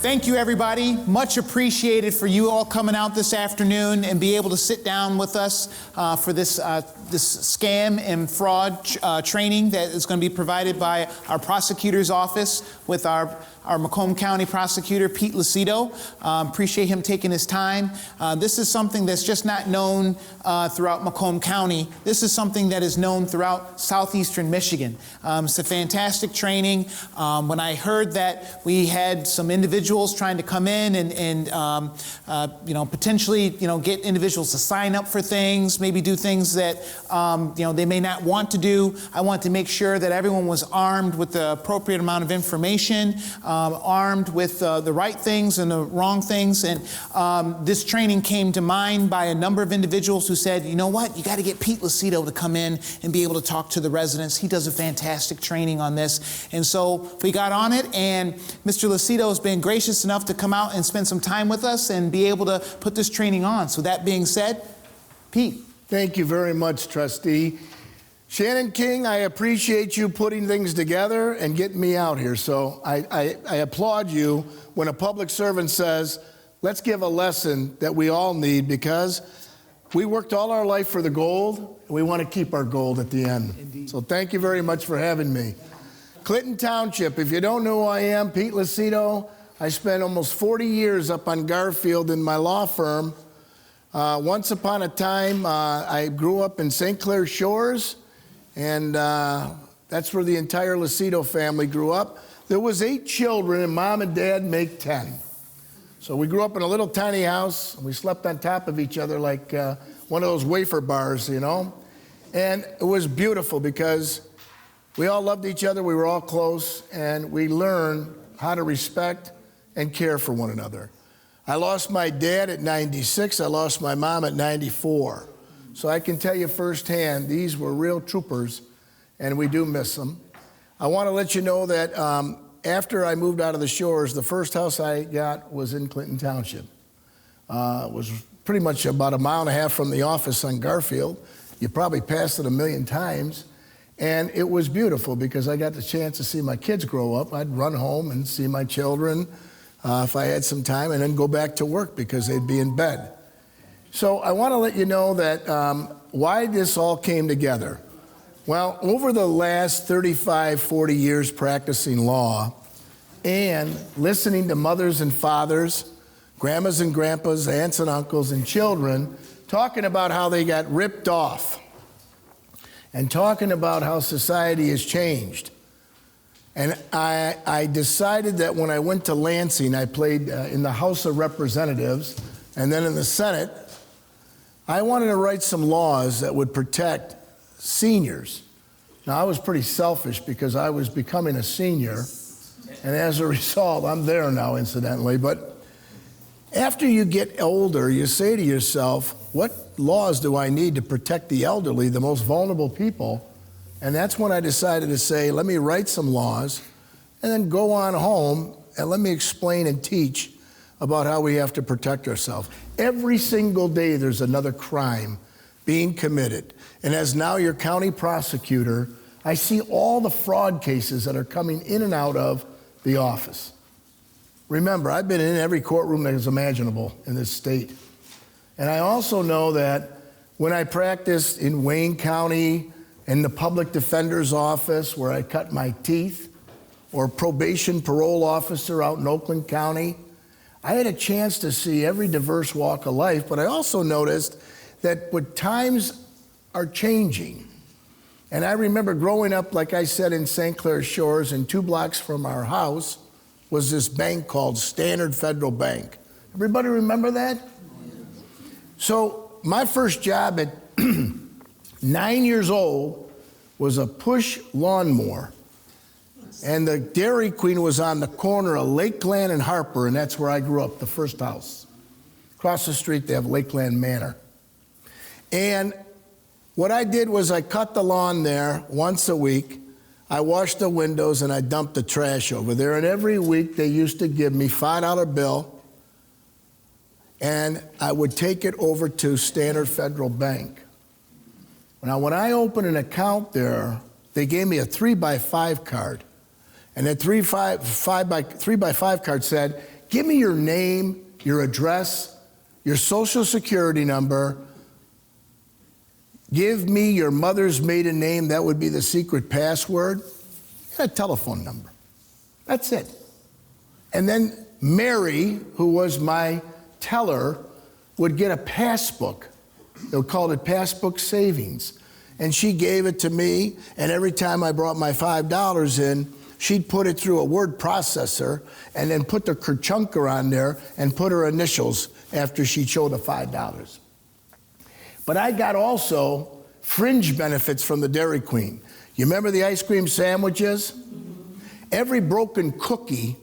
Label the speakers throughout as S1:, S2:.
S1: Thank you, everybody. Much appreciated for you all coming out this afternoon and be able to sit down with us for this scam and fraud training that is going to be provided by our prosecutor's office with our Macomb County prosecutor, Pete Lucido. Appreciate him taking his time. This is something that's just not known throughout Macomb County. This is something that is known throughout southeastern Michigan. It's a fantastic training. When I heard that we had some individuals trying to come in and potentially get individuals to sign up for things, maybe do things that they may not want to do, I want to make sure that everyone was armed with the appropriate amount of information, armed with the right things and the wrong things. And this training came to mind by a number of individuals who said, you know what, you got to get Pete Lucido to come in and be able to talk to the residents. He does a fantastic training on this. And so we got on it, and Mr. Lucido has been gracious enough to come out and spend some time with us and be able to put this training on. So that being said, Pete.
S2: Thank you very much, Trustee. Shannon King, I appreciate you putting things together and getting me out here. So I applaud you when a public servant says, let's give a lesson that we all need, because we worked all our life for the gold, and we want to keep our gold at the end. Indeed. So thank you very much for having me. Clinton Township, if you don't know who I am, Pete Lucido. I spent almost 40 years up on Garfield in my law firm. Once upon a time, I grew up in St. Clair Shores, and that's where the entire Lucido family grew up. There was 8 children, and Mom and Dad make 10. So we grew up in a little tiny house, and we slept on top of each other like one of those wafer bars, And it was beautiful because we all loved each other, we were all close, and we learned how to respect and care for one another. I lost my dad at 96, I lost my mom at 94. So I can tell you firsthand, these were real troopers, and we do miss them. I want to let you know that after I moved out of the Shores, the first house I got was in Clinton Township. It was pretty much about a mile and a half from the office on Garfield. You probably passed it a million times. And it was beautiful because I got the chance to see my kids grow up. I'd run home and see my children if I had some time, and then go back to work because they'd be in bed. So I want to let you know that why this all came together. Well, over the last 35, 40 years practicing law and listening to mothers and fathers, grandmas and grandpas, aunts and uncles and children talking about how they got ripped off and talking about how society has changed. And I decided that when I went to Lansing, I played in the House of Representatives and then in the Senate, I wanted to write some laws that would protect seniors. Now, I was pretty selfish because I was becoming a senior, and as a result, I'm there now, incidentally. But after you get older, you say to yourself, what laws do I need to protect the elderly, the most vulnerable people? And that's when I decided to say, let me write some laws and then go on home and let me explain and teach about how we have to protect ourselves. Every single day there's another crime being committed. And as now your county prosecutor, I see all the fraud cases that are coming in and out of the office. Remember, I've been in every courtroom that is imaginable in this state. And I also know that when I practiced in Wayne County, in the public defender's office where I cut my teeth, or probation parole officer out in Oakland County, I had a chance to see every diverse walk of life, but I also noticed that what times are changing. And I remember growing up, like I said, in St. Clair Shores, and 2 blocks from our house was this bank called Standard Federal Bank. Everybody remember that? So my first job at 9 years old was a push lawnmower. And the Dairy Queen was on the corner of Lakeland and Harper, and that's where I grew up, the first house. Across the street, they have Lakeland Manor. And what I did was I cut the lawn there once a week. I washed the windows and I dumped the trash over there. And every week they used to give me $5 bill, and I would take it over to Standard Federal Bank. Now, when I opened an account there, they gave me a 3x5 card. And that 3x5 card said, give me your name, your address, your social security number. Give me your mother's maiden name. That would be the secret password. And a telephone number. That's it. And then Mary, who was my teller, would get a passbook. They would call it passbook savings. And she gave it to me, and every time I brought my $5 in, she'd put it through a word processor and then put the kerchunker on there and put her initials after she'd show the $5. But I got also fringe benefits from the Dairy Queen. You remember the ice cream sandwiches? Every broken cookie,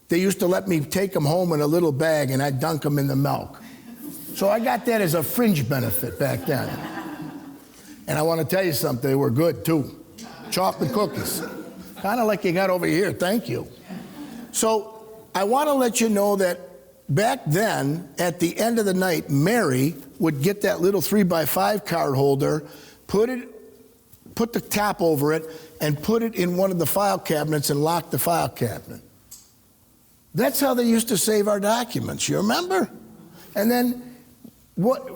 S2: they used to let me take them home in a little bag and I'd dunk them in the milk. So I got that as a fringe benefit back then. And I want to tell you something, they were good too. Chocolate cookies. Kind of like you got over here, thank you. So I want to let you know that back then, at the end of the night, Mary would get that little 3x5 card holder, put the top over it, and put it in one of the file cabinets and lock the file cabinet. That's how they used to save our documents, you remember? And then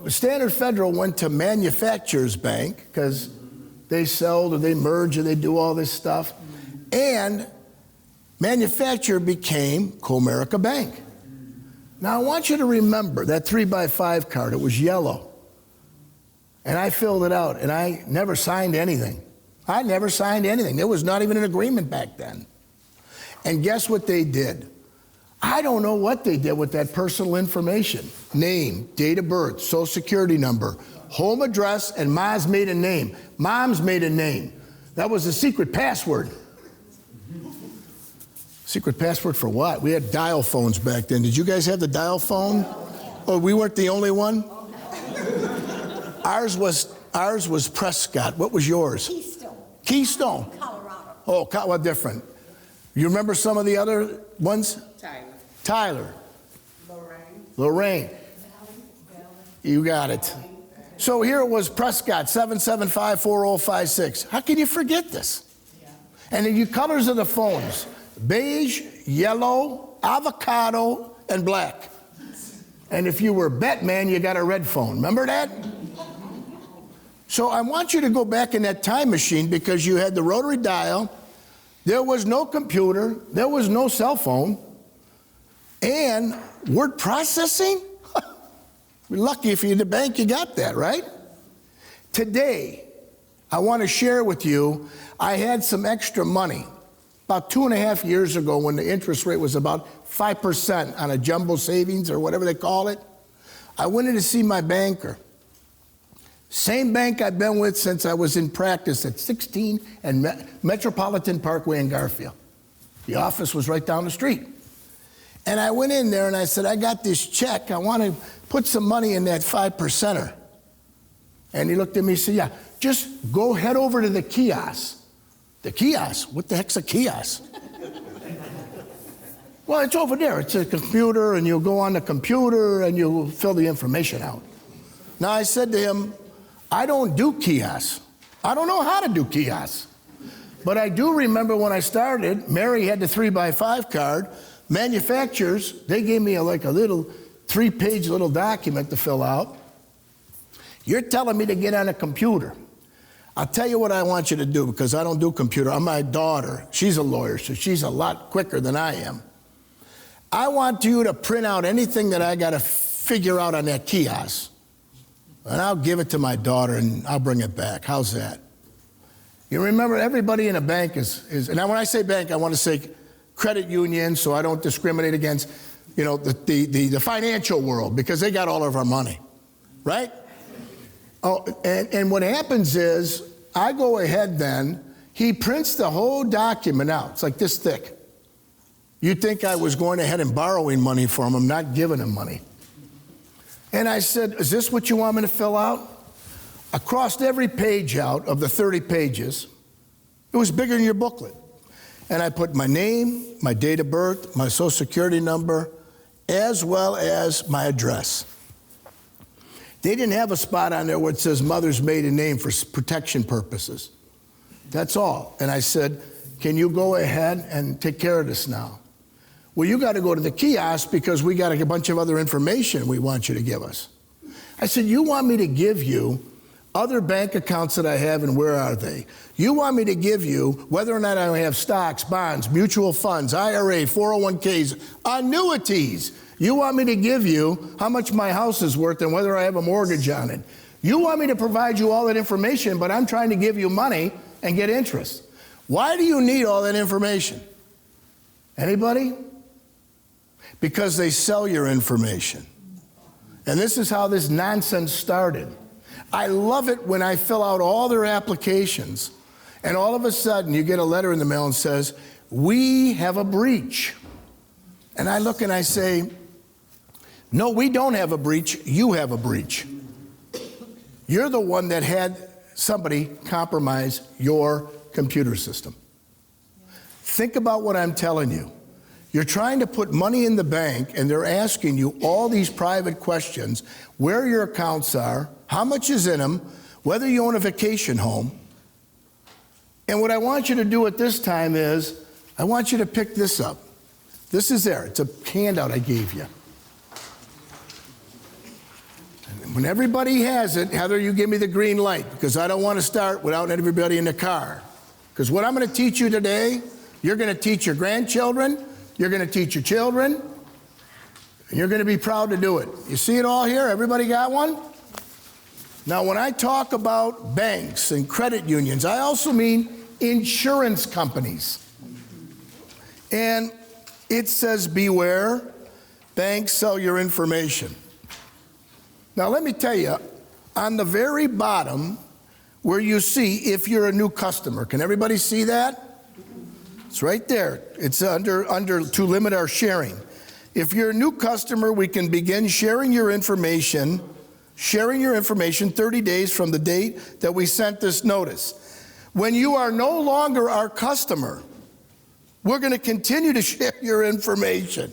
S2: Standard Federal went to Manufacturers Bank, because they sell or they merge or they do all this stuff, and Manufacturer became Comerica Bank. Now I want you to remember that 3x5 card, it was yellow. And I filled it out, and I never signed anything. I never signed anything. There was not even an agreement back then. And guess what they did? I don't know what they did with that personal information. Name, date of birth, social security number, home address, and mom's maiden name. Mom's maiden name. That was the secret password. Secret password for what? We had dial phones back then. Did you guys have the dial phone? Oh, we weren't the only one? Ours was Prescott. What was yours?
S3: Keystone.
S2: Keystone.
S3: Colorado.
S2: Oh, what different? You remember some of the other ones? Tyler. Lorraine. You got it. So here it was Prescott, 775-4056. How can you forget this? And then your colors of the phones, beige, yellow, avocado, and black. And if you were Batman, you got a red phone. Remember that? So I want you to go back in that time machine, because you had the rotary dial, there was no computer, there was no cell phone, and word processing? You're lucky if you're in the bank you got that, right? Today, I want to share with you, I had some extra money. About 2.5 years ago, when the interest rate was about 5% on a jumbo savings or whatever they call it, I went in to see my banker. Same bank I've been with since I was in practice at 16 and Metropolitan Parkway in Garfield. The office was right down the street. And I went in there and I said, I got this check. I want to put some money in that 5%er. And he looked at me and said, yeah, just go head over to the kiosk. The kiosk? What the heck's a kiosk? Well, it's over there. It's a computer, and you'll go on the computer and you'll fill the information out. Now, I said to him, I don't do kiosks. I don't know how to do kiosks. But I do remember when I started, Mary had the 3x5 card. Manufacturers, they gave me like a little 3-page little document to fill out. You're telling me to get on a computer. I'll tell you what I want you to do, because I don't do computer. I'm my daughter. She's a lawyer, so she's a lot quicker than I am. I want you to print out anything that I got to figure out on that kiosk. And I'll give it to my daughter, and I'll bring it back. How's that? You remember, everybody in a bank is and when I say bank, I want to say credit union, so I don't discriminate against, the financial world, because they got all of our money, right? Oh, and what happens is, I go ahead then, he prints the whole document out. It's like this thick. You'd think I was going ahead and borrowing money from him, not giving him money. And I said, is this what you want me to fill out? I crossed every page out of the 30 pages. It was bigger than your booklet. And I put my name, my date of birth, my social security number, as well as my address. They didn't have a spot on there where it says mother's maiden name for protection purposes. That's all. And I said, can you go ahead and take care of this now? Well, you got to go to the kiosk because we got a bunch of other information we want you to give us. I said, you want me to give you other bank accounts that I have and where are they? You want me to give you whether or not I have stocks, bonds, mutual funds, IRA, 401ks, annuities. You want me to give you how much my house is worth and whether I have a mortgage on it. You want me to provide you all that information, but I'm trying to give you money and get interest. Why do you need all that information? Anybody? Because they sell your information. And this is how this nonsense started. I love it when I fill out all their applications, and all of a sudden you get a letter in the mail and says, we have a breach. And I look and I say, no, we don't have a breach, you have a breach. You're the one that had somebody compromise your computer system. Think about what I'm telling you. You're trying to put money in the bank, and they're asking you all these private questions, where your accounts are, how much is in them, whether you own a vacation home. And what I want you to do at this time is, I want you to pick this up. This is there. It's a handout I gave you. And when everybody has it, Heather, you give me the green light, because I don't want to start without everybody in the car. Because what I'm going to teach you today, you're going to teach your grandchildren, you're going to teach your children, and you're going to be proud to do it. You see it all here? Everybody got one? Now, when I talk about banks and credit unions, I also mean insurance companies. And it says, beware, banks sell your information. Now, let me tell you, on the very bottom, where you see if you're a new customer, can everybody see that? It's right there. It's under to limit our sharing. If you're a new customer, we can begin sharing your information 30 days from the date that we sent this notice. When you are no longer our customer, we're going to continue to share your information.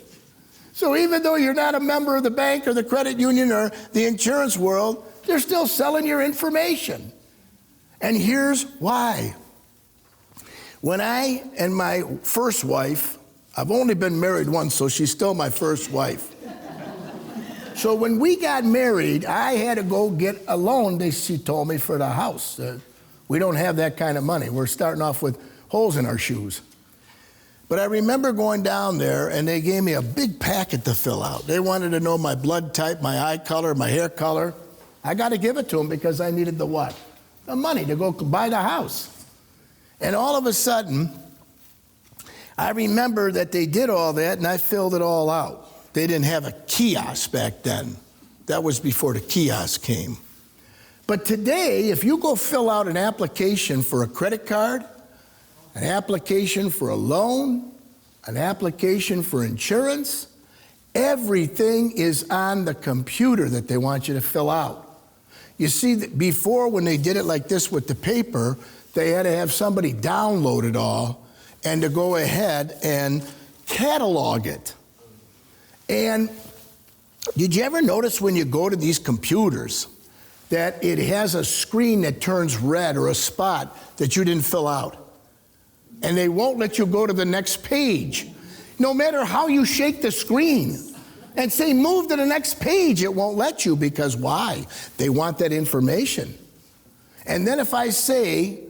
S2: So even though you're not a member of the bank or the credit union or the insurance world, they're still selling your information. And here's why. When I and my first wife, I've only been married once, so she's still my first wife. So when we got married, I had to go get a loan, she told me, for the house. We don't have that kind of money. We're starting off with holes in our shoes. But I remember going down there, and they gave me a big packet to fill out. They wanted to know my blood type, my eye color, my hair color. I got to give it to them because I needed the what? The money to go buy the house. And all of a sudden, I remember that they did all that, and I filled it all out. They didn't have a kiosk back then. That was before the kiosk came. But today, if you go fill out an application for a credit card, an application for a loan, an application for insurance, everything is on the computer that they want you to fill out. You see, before when they did it like this with the paper, they had to have somebody download it all and to go ahead and catalog it. And did you ever notice when you go to these computers that it has a screen that turns red or a spot that you didn't fill out? And they won't let you go to the next page. No matter how you shake the screen and say, move to the next page, it won't let you, because why? They want that information. And then if I say,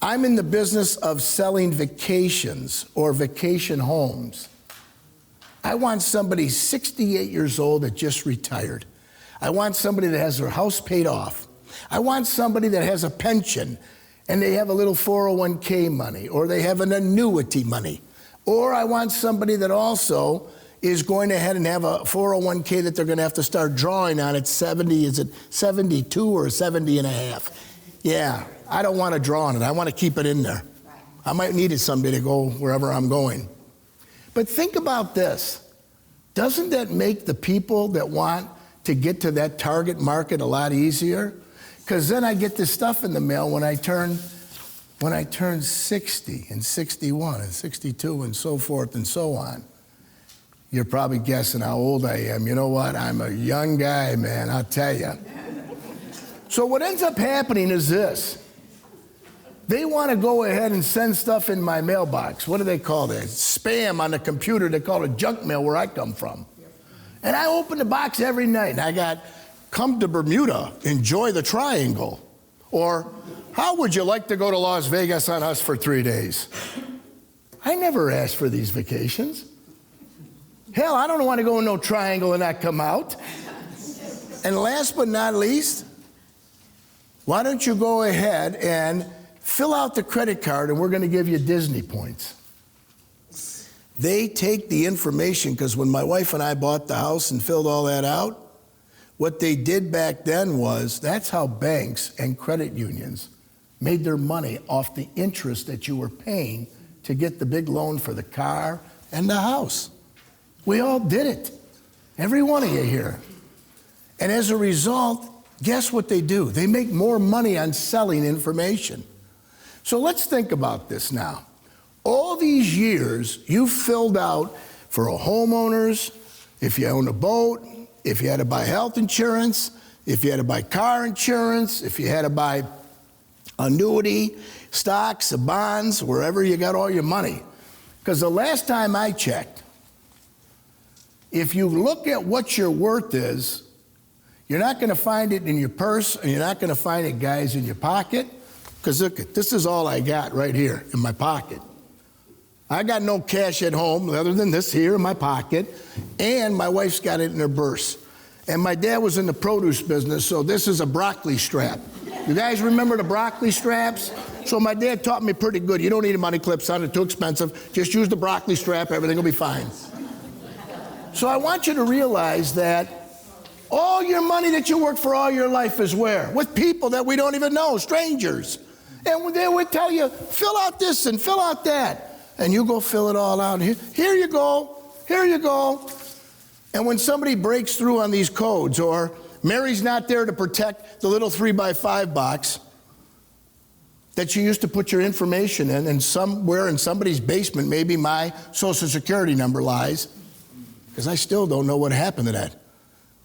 S2: I'm in the business of selling vacations or vacation homes, I want somebody 68 years old that just retired. I want somebody that has their house paid off. I want somebody that has a pension and they have a little 401k money, or they have an annuity money. Or I want somebody that also is going ahead and have a 401k that they're going to have to start drawing on at 70, is it 72 or 70 and a half? Yeah, I don't want to draw on it. I want to keep it in there. I might need it someday to go wherever I'm going. But think about this. Doesn't that make the people that want to get to that target market a lot easier? Because then I get this stuff in the mail when I turn 60 and 61 and 62 and so forth and so on. You're probably guessing how old I am. You know what? I'm a young guy, man, I'll tell you. So what ends up happening is this. They want to go ahead and send stuff in my mailbox. What do they call that? Spam on the computer. They call it junk mail where I come from. And I open the box every night, and I got, come to Bermuda, enjoy the triangle. Or, how would you like to go to Las Vegas on us for 3 days? I never asked for these vacations. Hell, I don't want to go in no triangle and not come out. And last but not least, why don't you go ahead and fill out the credit card and we're going to give you Disney points. They take the information, because when my wife and I bought the house and filled all that out, what they did back then was, that's how banks and credit unions made their money off the interest that you were paying to get the big loan for the car and the house. We all did it. Every one of you here. And as a result, guess what they do? They make more money on selling information. So let's think about this now. All these years, you filled out for a homeowner's, if you own a boat, if you had to buy health insurance, if you had to buy car insurance, if you had to buy annuity, stocks, bonds, wherever you got all your money. Because the last time I checked, if you look at what your worth is, you're not going to find it in your purse, and you're not going to find it, guys, in your pocket. Because look, this is all I got right here in my pocket. I got no cash at home other than this here in my pocket, and my wife's got it in her purse. And my dad was in the produce business, so this is a broccoli strap. You guys remember the broccoli straps? So my dad taught me pretty good. You don't need money clips on it, too expensive. Just use the broccoli strap, everything will be fine. So I want you to realize that all your money that you work for all your life is where? With people that we don't even know, strangers. And they would tell you, fill out this and fill out that. And you go fill it all out. Here you go. Here you go. And when somebody breaks through on these codes, or Mary's not there to protect the little 3x5 box that you used to put your information in, and somewhere in somebody's basement, maybe my Social Security number lies, because I still don't know what happened to that.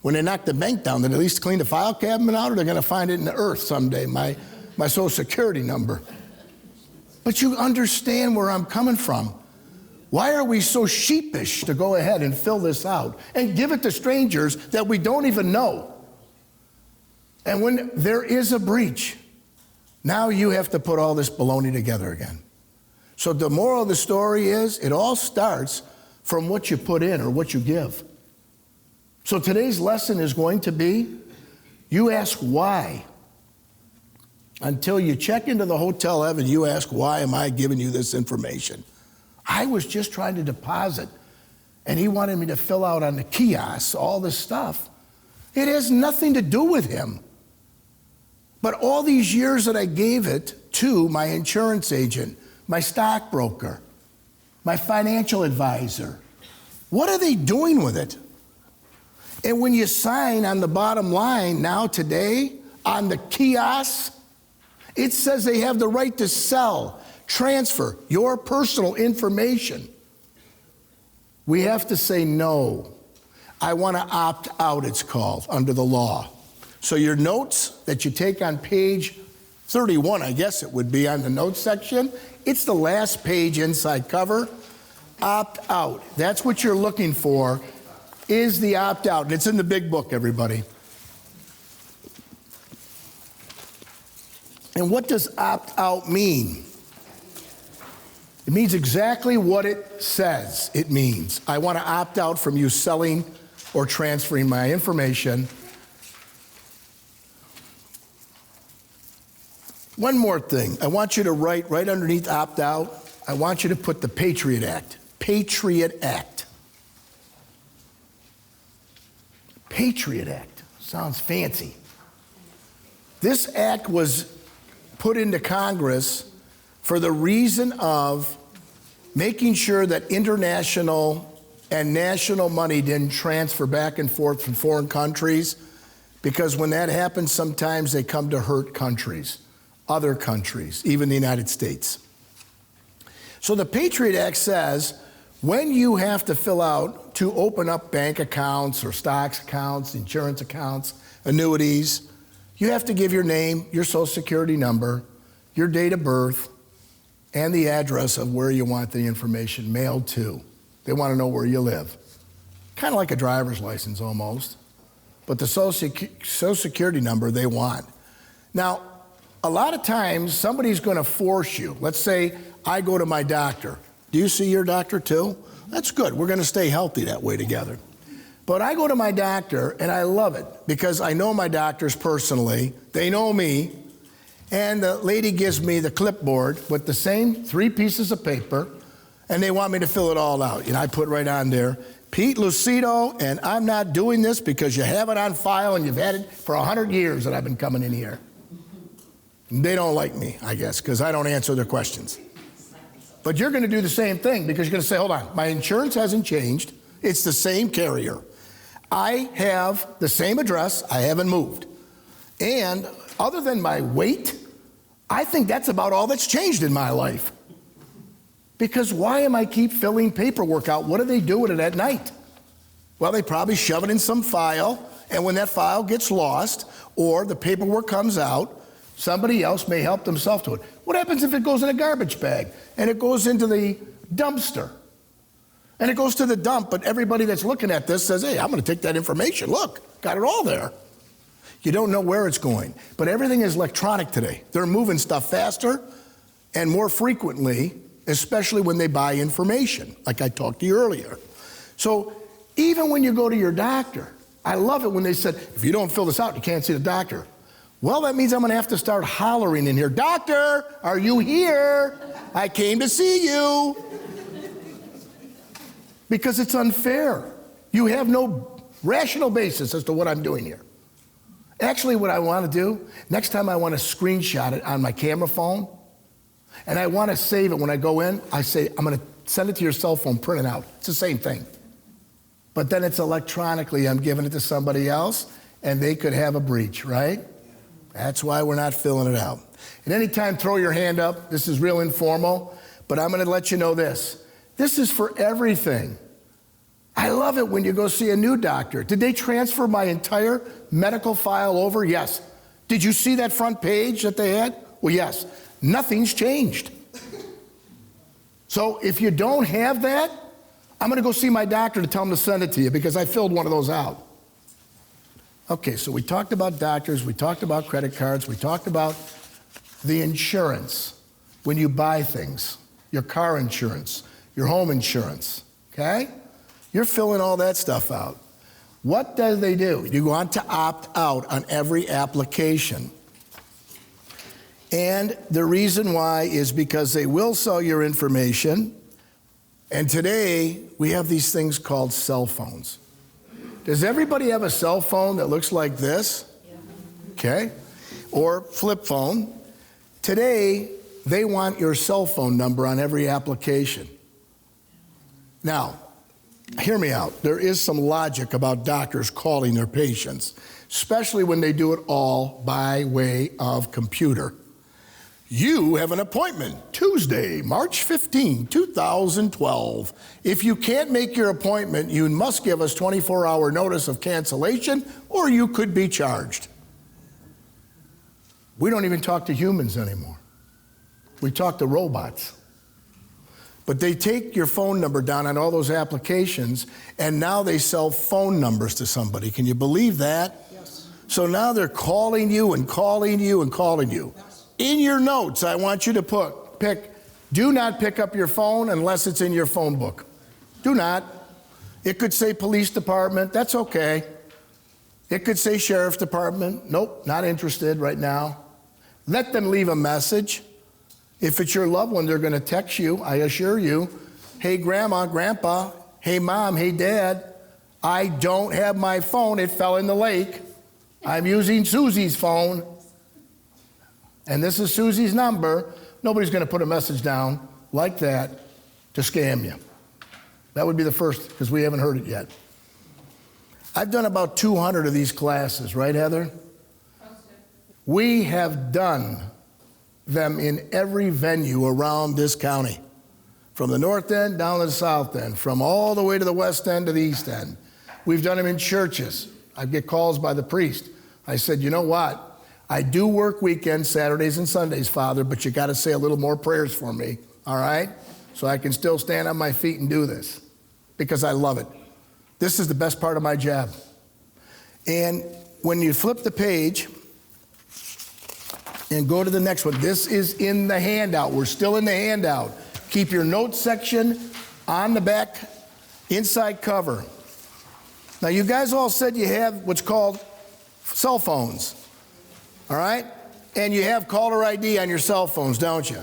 S2: When they knocked the bank down, did they at least clean the file cabinet out, or they're going to find it in the earth someday, my Social Security number? But you understand where I'm coming from. Why are we so sheepish to go ahead and fill this out and give it to strangers that we don't even know? And when there is a breach, now you have to put all this baloney together again. So the moral of the story is, it all starts from what you put in or what you give. So today's lesson is going to be, you ask why. Until you check into the hotel heaven, you ask, why am I giving you this information? I was just trying to deposit, and he wanted me to fill out on the kiosk all this stuff. It has nothing to do with him. But all these years that I gave it to my insurance agent, my stockbroker, my financial advisor, what are they doing with it? And when you sign on the bottom line now today on the kiosk, it says they have the right to sell, transfer your personal information. We have to say no. I want to opt out, it's called, under the law. So your notes that you take on page 31, I guess it would be on the notes section, it's the last page inside cover. Opt out. That's what you're looking for, is the opt out. It's in the big book, everybody. And what does opt out mean? It means exactly what it says it means. I want to opt out from you selling or transferring my information. One more thing. I want you to write right underneath opt out, I want you to put the Patriot Act. Patriot Act. Patriot Act. Sounds fancy. This act was put into Congress for the reason of making sure that international and national money didn't transfer back and forth from foreign countries, because when that happens, sometimes they come to hurt countries, other countries, even the United States. So the Patriot Act says when you have to fill out to open up bank accounts or stocks accounts, insurance accounts, annuities, you have to give your name, your Social Security number, your date of birth, and the address of where you want the information mailed to. They want to know where you live. Kind of like a driver's license almost, but the Social Security number they want. Now, a lot of times somebody's going to force you. Let's say I go to my doctor. Do you see your doctor too? That's good. We're going to stay healthy that way together. But I go to my doctor, and I love it because I know my doctors personally. They know me. And the lady gives me the clipboard with the same 3 pieces of paper, and they want me to fill it all out. And I put right on there, Pete Lucido, and I'm not doing this because you have it on file and you've had it for 100 years that I've been coming in here. And they don't like me, I guess, because I don't answer their questions. But you're going to do the same thing because you're going to say, hold on, my insurance hasn't changed. It's the same carrier. I have the same address. I haven't moved. And other than my weight, I think that's about all that's changed in my life. Because why am I keep filling paperwork out? What do they do with it at night? Well, they probably shove it in some file, and when that file gets lost or the paperwork comes out, somebody else may help themselves to it. What happens if it goes in a garbage bag and it goes into the dumpster? And it goes to the dump, but everybody that's looking at this says, hey, I'm going to take that information. Look, got it all there. You don't know where it's going. But everything is electronic today. They're moving stuff faster and more frequently, especially when they buy information, like I talked to you earlier. So even when you go to your doctor, I love it when they said, if you don't fill this out, you can't see the doctor. Well, that means I'm going to have to start hollering in here, doctor, are you here? I came to see you. Because it's unfair. You have no rational basis as to what I'm doing here. Actually, what I want to do, next time I want to screenshot it on my camera phone, and I want to save it when I go in, I say, I'm going to send it to your cell phone, print it out. It's the same thing. But then it's electronically, I'm giving it to somebody else, and they could have a breach, right? That's why we're not filling it out. At any time, throw your hand up. This is real informal, but I'm going to let you know this. This is for everything. I love it when you go see a new doctor. Did they transfer my entire medical file over? Yes. Did you see that front page that they had? Well, yes. Nothing's changed. So if you don't have that, I'm going to go see my doctor to tell him to send it to you because I filled one of those out. Okay, so we talked about doctors, we talked about credit cards, we talked about the insurance when you buy things, your car insurance, your home insurance, okay? You're filling all that stuff out. What do? You want to opt out on every application. And the reason why is because they will sell your information. And today, we have these things called cell phones. Does everybody have a cell phone that looks like this? Okay. Or flip phone. Today, they want your cell phone number on every application. Now, hear me out. There is some logic about doctors calling their patients, especially when they do it all by way of computer. You have an appointment Tuesday, March 15, 2012. If you can't make your appointment, you must give us 24-hour notice of cancellation, or you could be charged. We don't even talk to humans anymore. We talk to robots. But they take your phone number down on all those applications, and now they sell phone numbers to somebody. Can you believe that? Yes. So now they're calling you and calling you and calling you. Yes. In your notes, I want you to do not pick up your phone unless it's in your phone book. Do not. It could say police department. That's okay. It could say sheriff's department. Nope, not interested right now. Let them leave a message. If it's your loved one, they're going to text you, I assure you, hey, grandma, grandpa, hey, mom, hey, dad, I don't have my phone. It fell in the lake. I'm using Susie's phone. And this is Susie's number. Nobody's going to put a message down like that to scam you. That would be the first, because we haven't heard it yet. I've done about 200 of these classes, right, Heather? We have done them in every venue around this county, from the north end down to the south end, from all the way to the west end to the east end. We've done them in churches. I get calls by the priest. I said, you know what? I do work weekends, Saturdays and Sundays, Father, but you got to say a little more prayers for me, all right? So I can still stand on my feet and do this because I love it. This is the best part of my job. And when you flip the page and go to the next one, this is in the handout. We're still in the handout. Keep your notes section on the back inside cover. Now, you guys all said you have what's called cell phones, all right? And you have caller ID on your cell phones, don't you?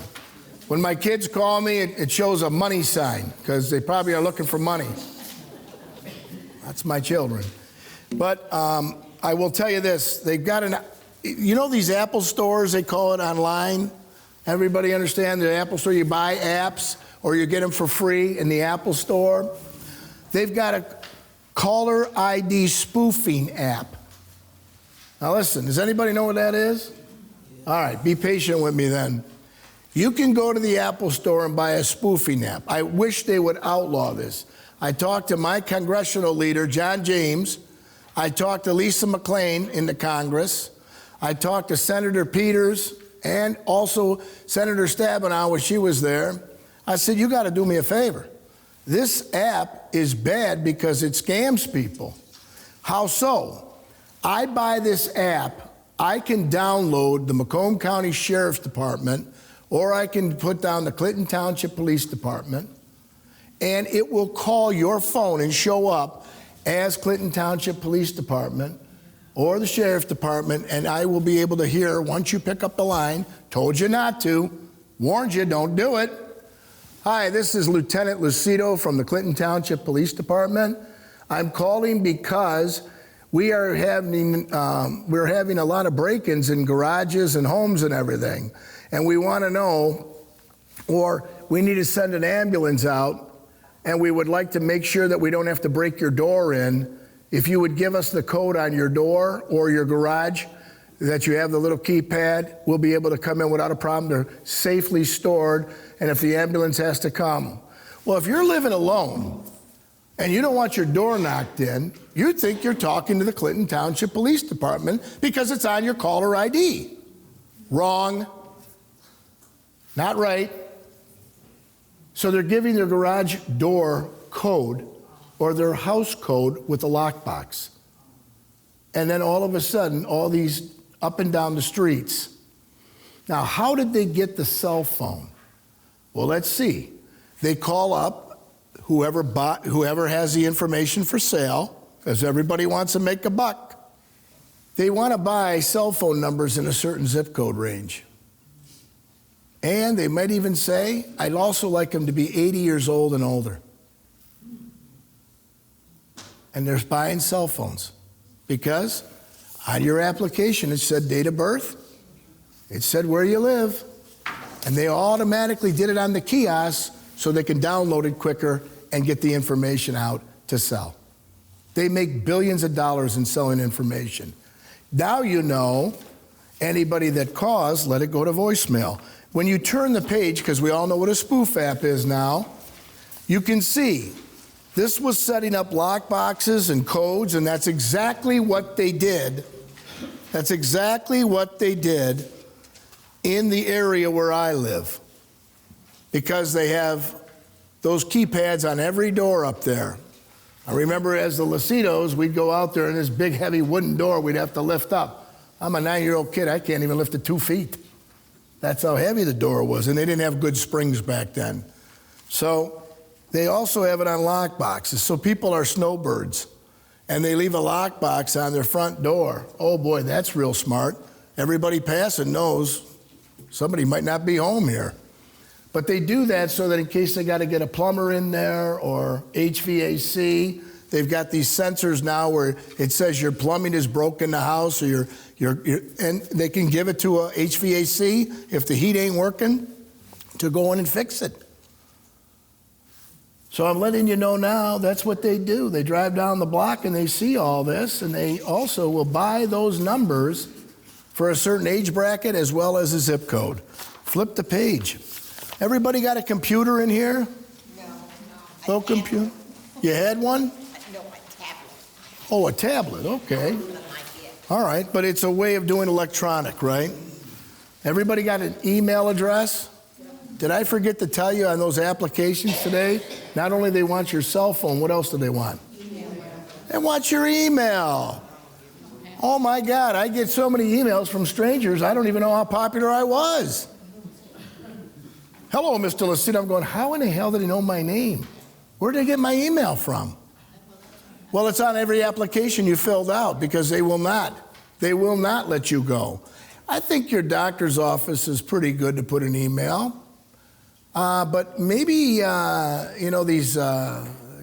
S2: When my kids call me, it shows a money sign because they probably are looking for money. That's my children. But I will tell you this. They've got you know these Apple stores, they call it online? Everybody understand the Apple store? You buy apps or you get them for free in the Apple store. They've got a caller ID spoofing app. Now listen, does anybody know what that is? All right, be patient with me then. You can go to the Apple store and buy a spoofing app. I wish they would outlaw this. I talked to my congressional leader, John James. I talked to Lisa McClain in the Congress. I talked to Senator Peters and also Senator Stabenow when she was there. I said, you got to do me a favor. This app is bad because it scams people. How so? I buy this app. I can download the Macomb County Sheriff's Department, or I can put down the Clinton Township Police Department, and it will call your phone and show up as Clinton Township Police Department or the Sheriff's Department, and I will be able to hear, once you pick up the line, told you not to, warned you, don't do it. Hi, this is Lieutenant Lucido from the Clinton Township Police Department. I'm calling because we're having a lot of break-ins in garages and homes and everything, and we want to know, or we need to send an ambulance out, and we would like to make sure that we don't have to break your door in. If you would give us the code on your door or your garage, that you have the little keypad, we'll be able to come in without a problem. They're safely stored, and if the ambulance has to come. Well, if you're living alone and you don't want your door knocked in, you think you're talking to the Clinton Township Police Department because it's on your caller ID. Wrong. Not right. So they're giving their garage door code or their house code with a lockbox. And then all of a sudden, all these up and down the streets. Now, how did they get the cell phone? Well, let's see. They call up whoever has the information for sale, because everybody wants to make a buck. They want to buy cell phone numbers in a certain zip code range. And they might even say, I'd also like them to be 80 years old and older. And they're buying cell phones because on your application it said date of birth, it said where you live, and they automatically did it on the kiosk so they can download it quicker and get the information out to sell. They make billions of dollars in selling information. Now you know, anybody that calls, let it go to voicemail. When you turn the page, because we all know what a spoof app is now, you can see this was setting up lock boxes and codes, and that's exactly what they did. That's exactly what they did in the area where I live, because they have those keypads on every door up there. I remember as the Lucidos, we'd go out there and this big heavy wooden door we'd have to lift up. I'm a 9-year-old kid, I can't even lift it 2 feet. That's how heavy the door was, and they didn't have good springs back then. So they also have it on lock boxes. So people are snowbirds, and they leave a lock box on their front door. Oh boy, that's real smart. Everybody passing knows somebody might not be home here. But they do that so that in case they got to get a plumber in there or HVAC, they've got these sensors now where it says your plumbing is broken in the house, or and they can give it to a HVAC if the heat ain't working to go in and fix it. So I'm letting you know now, that's what they do. They drive down the block and they see all this, and they also will buy those numbers for a certain age bracket as well as a zip code. Flip the page. Everybody got a computer in here? No computer? You had one?
S3: No, a tablet.
S2: Oh, a tablet, okay.
S3: Not yet.
S2: All right, but it's a way of doing electronic, right? Everybody got an email address? Did I forget to tell you on those applications today? Not only they want your cell phone, what else do they want? Email. They want your email. Oh my God, I get so many emails from strangers, I don't even know how popular I was. Hello, Mr. Lucida. I'm going, how in the hell did he know my name? Where did he get my email from? Well, it's on every application you filled out because they will not let you go. I think your doctor's office is pretty good to put an email. But maybe, these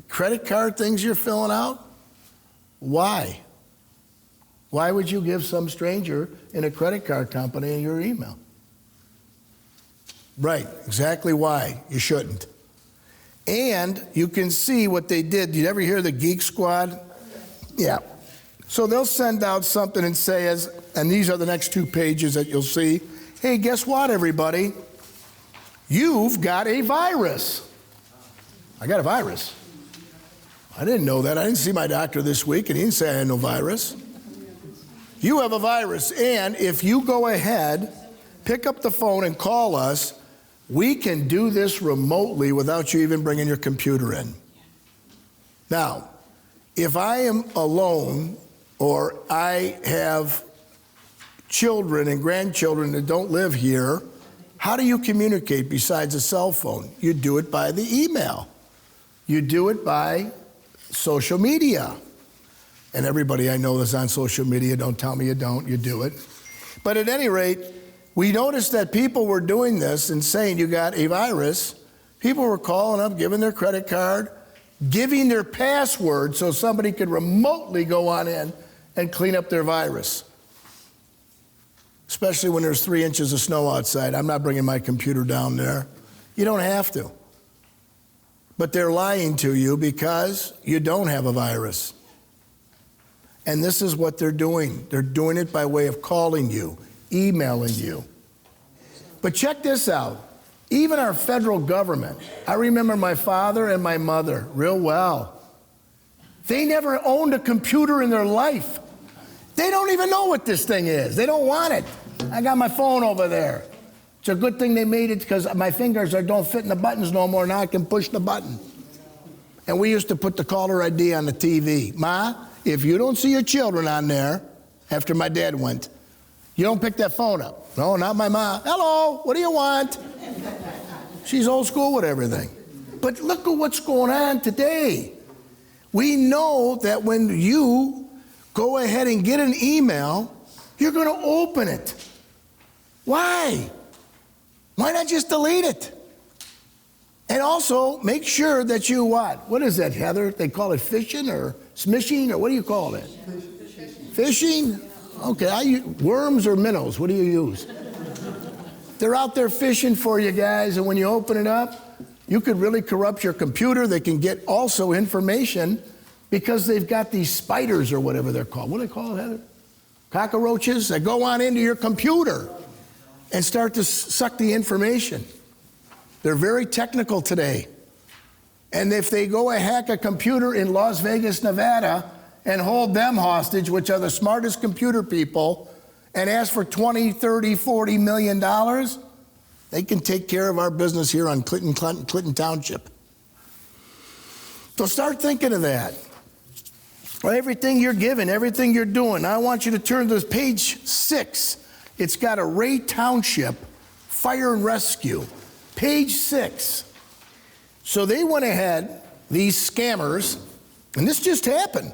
S2: credit card things you're filling out, why? Why would you give some stranger in a credit card company your email? Right, exactly why you shouldn't. And you can see what they did. Did you ever hear the Geek Squad? Yeah. So they'll send out something and say, and these are the next 2 pages that you'll see, hey, guess what, everybody? You've got a virus. I got a virus. I didn't know that. I didn't see my doctor this week, and he didn't say I had no virus. You have a virus, and if you go ahead, pick up the phone and call us, we can do this remotely without you even bringing your computer in. Now, if I am alone or I have children and grandchildren that don't live here, how do you communicate besides a cell phone? You do it by the email. You do it by social media. And everybody I know that's on social media, don't tell me you don't, you do it. But at any rate, we noticed that people were doing this and saying you got a virus. People were calling up, giving their credit card, giving their password so somebody could remotely go on in and clean up their virus. Especially when there's 3 inches of snow outside. I'm not bringing my computer down there. You don't have to. But they're lying to you because you don't have a virus. And this is what they're doing. They're doing it by way of calling you, emailing you. But check this out. Even our federal government, I remember my father and my mother real well. They never owned a computer in their life. They don't even know what this thing is. They don't want it. I got my phone over there. It's a good thing they made it because my fingers don't fit in the buttons no more. Now I can push the button. And we used to put the caller ID on the TV. Ma, if you don't see your children on there after my dad went, you don't pick that phone up. No, not my mom. Hello, what do you want? She's old school with everything. But look at what's going on today. We know that when you go ahead and get an email, you're going to open it. Why? Why not just delete it? And also make sure that you what? What is that, Heather? They call it phishing or smishing or what do you call it? Fishing? Okay, I use worms or minnows. What do you use? They're out there fishing for you guys, and when you open it up, you could really corrupt your computer. They can get also information because they've got these spiders or whatever they're called. What do they call it, Heather? Cockroaches that go on into your computer and start to suck the information. They're very technical today. And if they go and hack a computer in Las Vegas, Nevada, and hold them hostage, which are the smartest computer people, and ask for $20, $30, $40 million, they can take care of our business here on Clinton Township. So start thinking of that. Everything you're giving, everything you're doing. I want you to turn to page 6. It's got a Ray Township Fire and Rescue. Page 6. So they went ahead, these scammers, and this just happened.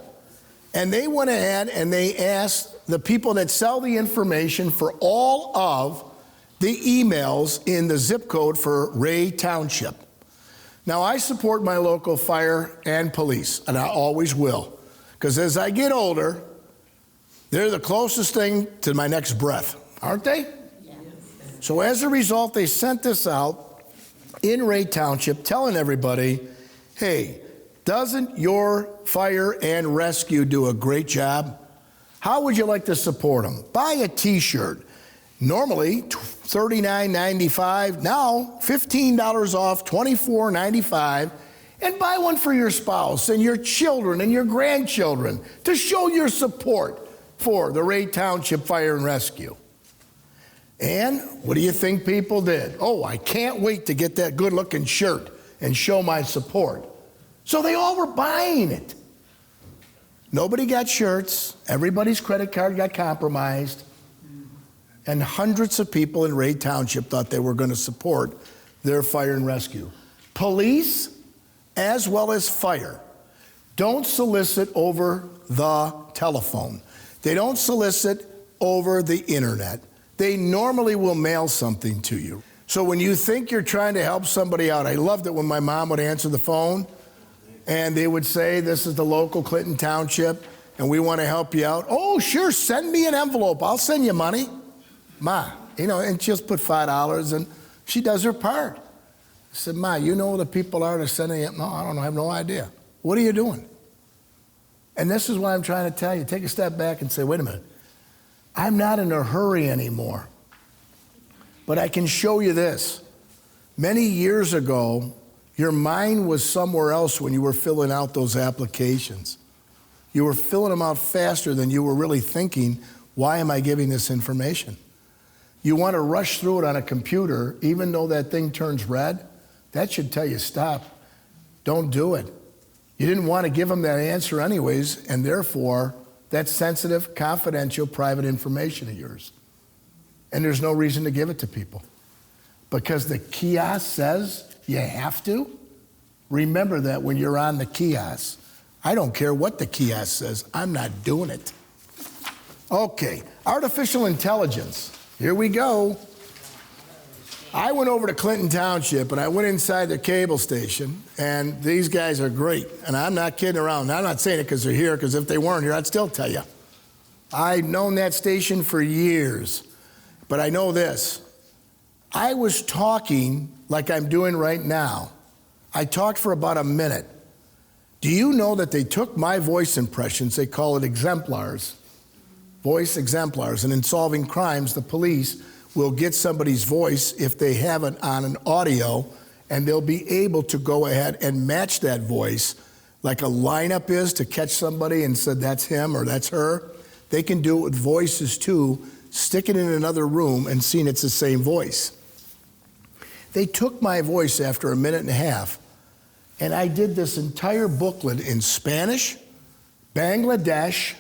S2: And they went ahead and they asked the people that sell the information for all of the emails in the zip code for Ray Township. Now, I support my local fire and police, and I always will. Because as I get older, they're the closest thing to my next breath, aren't they? Yes. So as a result, they sent this out in Ray Township telling everybody, hey, doesn't your fire and rescue do a great job? How would you like to support them? Buy a t-shirt. Normally $39.95, now $15 off, $24.95, and buy one for your spouse and your children and your grandchildren to show your support. for the Ray Township Fire and Rescue. And what do you think people did? Oh, I can't wait to get that good-looking shirt and show my support. So they all were buying it. Nobody got shirts. Everybody's credit card got compromised. And hundreds of people in Ray Township thought they were going to support their fire and rescue. Police, as well as fire, don't solicit over the telephone. They don't solicit over the internet. They normally will mail something to you. So when you think you're trying to help somebody out, I loved it when my mom would answer the phone and they would say, this is the local Clinton Township and we want to help you out. Oh, sure, send me an envelope. I'll send you money. Ma, and she'll put $5 and she does her part. I said, Ma, you know who the people are that are sending it? No, I don't know, I have no idea. What are you doing? And this is what I'm trying to tell you. Take a step back and say, wait a minute. I'm not in a hurry anymore. But I can show you this. Many years ago, your mind was somewhere else when you were filling out those applications. You were filling them out faster than you were really thinking, why am I giving this information? You want to rush through it on a computer, even though that thing turns red, that should tell you stop. Don't do it. You didn't want to give them that answer anyways, and therefore, that's sensitive, confidential, private information of yours. And there's no reason to give it to people. Because the kiosk says you have to. Remember that when you're on the kiosk. I don't care what the kiosk says, I'm not doing it. Okay, artificial intelligence. Here we go. I went over to Clinton Township and I went inside the cable station, and these guys are great. And I'm not kidding around. I'm not saying it because they're here, because if they weren't here, I'd still tell you. I've known that station for years, but I know this. I was talking like I'm doing right now. I talked for about a minute. Do you know that they took my voice impressions, they call it exemplars, voice exemplars, and in solving crimes, the police will get somebody's voice if they have it on an audio, and they'll be able to go ahead and match that voice like a lineup is to catch somebody and said that's him or that's her. They can do it with voices too, stick it in another room and seeing it's the same voice. They took my voice after a minute and a half, and I did this entire booklet in Spanish, Bangladesh,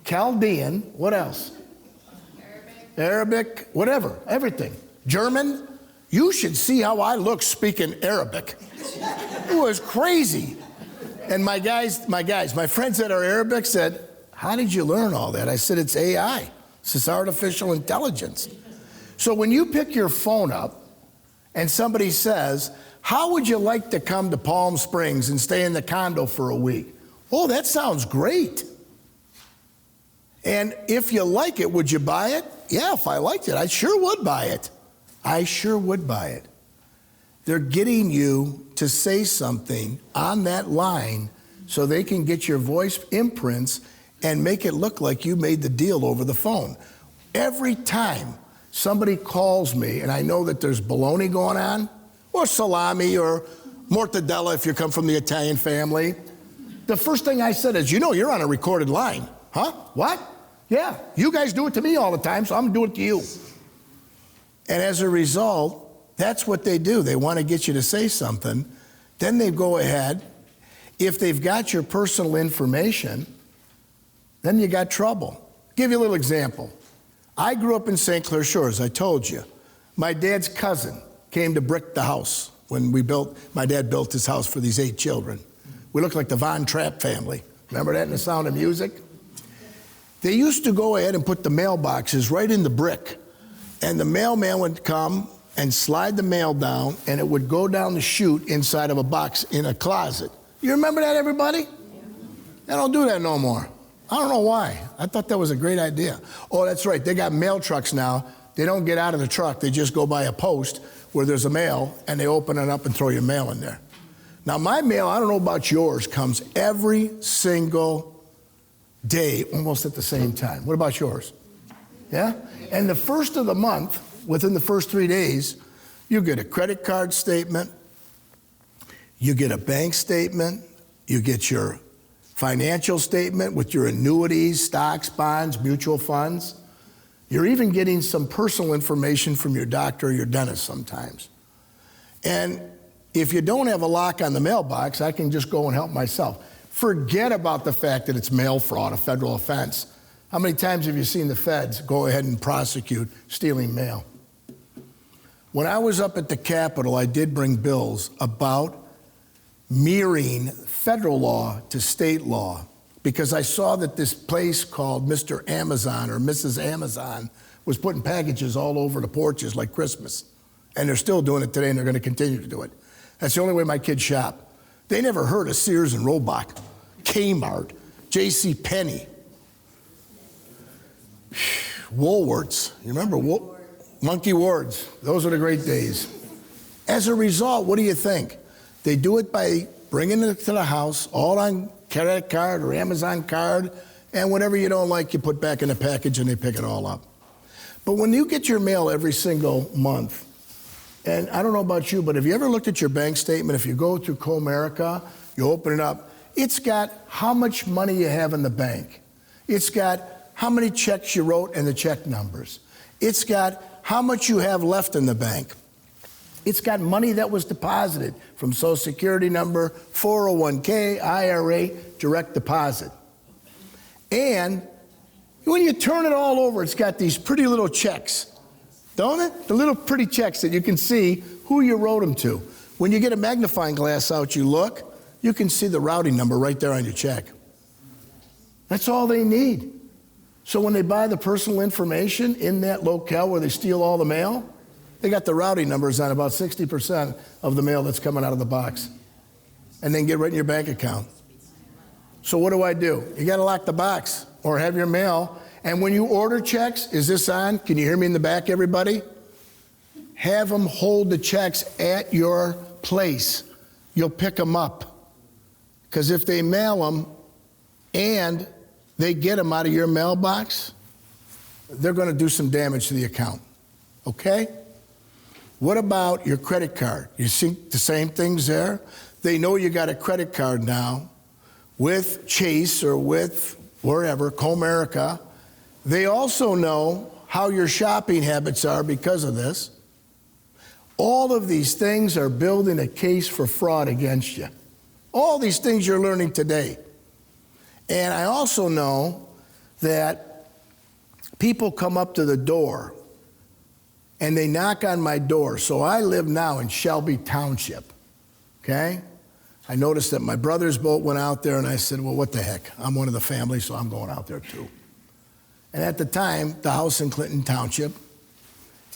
S2: Chaldean, what else? Arabic, whatever, everything. German. You should see how I look speaking Arabic. It was crazy. And my friends that are Arabic said, how did you learn all that? I said, it's AI. It's artificial intelligence. So when you pick your phone up and somebody says, how would you like to come to Palm Springs and stay in the condo for a week? Oh, that sounds great. And if you like it, would you buy it? Yeah, if I liked it, I sure would buy it. I sure would buy it. They're getting you to say something on that line so they can get your voice imprints and make it look like you made the deal over the phone. Every time somebody calls me and I know that there's bologna going on, or salami, or mortadella if you come from the Italian family, the first thing I said is, you're on a recorded line. Huh? What? Yeah, you guys do it to me all the time, so I'm doing it to you. And as a result, that's what they do. They want to get you to say something. Then they go ahead. If they've got your personal information, then you got trouble. Give you a little example. I grew up in St. Clair Shores, I told you. My dad's cousin came to brick the house when my dad built his house for these 8 children. We looked like the Von Trapp family. Remember that in The Sound of Music? They used to go ahead and put the mailboxes right in the brick, and the mailman would come and slide the mail down, and it would go down the chute inside of a box in a closet. You remember that, everybody? They don't do that no more. I don't know why. I thought that was a great idea. Oh, that's right. They got mail trucks now. They don't get out of the truck. They just go by a post where there's a mail, and they open it up and throw your mail in there. Now, my mail, I don't know about yours, comes every single day, almost at the same time. What about yours? Yeah? And the first of the month, within the first 3 days, you get a credit card statement, you get a bank statement, you get your financial statement with your annuities, stocks, bonds, mutual funds. You're even getting some personal information from your doctor or your dentist sometimes. And if you don't have a lock on the mailbox, I can just go and help myself. Forget about the fact that it's mail fraud, a federal offense. How many times have you seen the feds go ahead and prosecute stealing mail? When I was up at the Capitol, I did bring bills about mirroring federal law to state law, because I saw that this place called Mr. Amazon or Mrs. Amazon was putting packages all over the porches like Christmas. And they're still doing it today, and they're going to continue to do it. That's the only way my kids shop. They never heard of Sears and Roebuck, Kmart, J.C. Penney, Woolworths. You remember Monkey Wards? Those were the great days. As a result, what do you think? They do it by bringing it to the house, all on credit card or Amazon card, and whatever you don't like, you put back in the package and they pick it all up. But when you get your mail every single month, and I don't know about you, but have you ever looked at your bank statement? If you go through Comerica, you open it up, it's got how much money you have in the bank. It's got how many checks you wrote and the check numbers. It's got how much you have left in the bank. It's got money that was deposited from Social Security number, 401k, IRA, direct deposit. And when you turn it all over, it's got these pretty little checks, don't it? The little pretty checks that you can see who you wrote them to. When you get a magnifying glass out, you look, you can see the routing number right there on your check. That's all they need. So when they buy the personal information in that locale where they steal all the mail, they got the routing numbers on about 60% of the mail that's coming out of the box. And then get right in your bank account. So what do? You got to lock the box or have your mail. And when you order checks, is this on? Can you hear me in the back, everybody? Have them hold the checks at your place. You'll pick them up. Because if they mail them and they get them out of your mailbox, they're going to do some damage to the account. Okay? What about your credit card? You see the same things there? They know you got a credit card now with Chase or with wherever, Comerica. They also know how your shopping habits are because of this. All of these things are building a case for fraud against you. All these things you're learning today. And I also know that people come up to the door and they knock on my door. So I live now in Shelby Township, okay? I noticed that my brother's boat went out there, and I said, well, what the heck? I'm one of the family, so I'm going out there too. And at the time, the house in Clinton Township,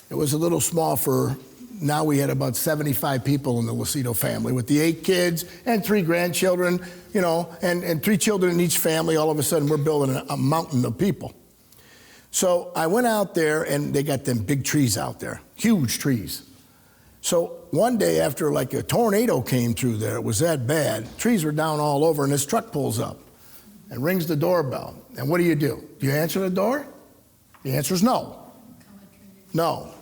S2: it was a little small for, now we had about 75 people in the Lucido family with the 8 kids and 3 grandchildren, you know, and 3 children in each family. All of a sudden, we're building a mountain of people. So I went out there, and they got them big trees out there, huge trees. So one day after like a tornado came through there, it was that bad, trees were down all over, and this truck pulls up and rings the doorbell. And what do? Do you answer the door? The answer is no. No.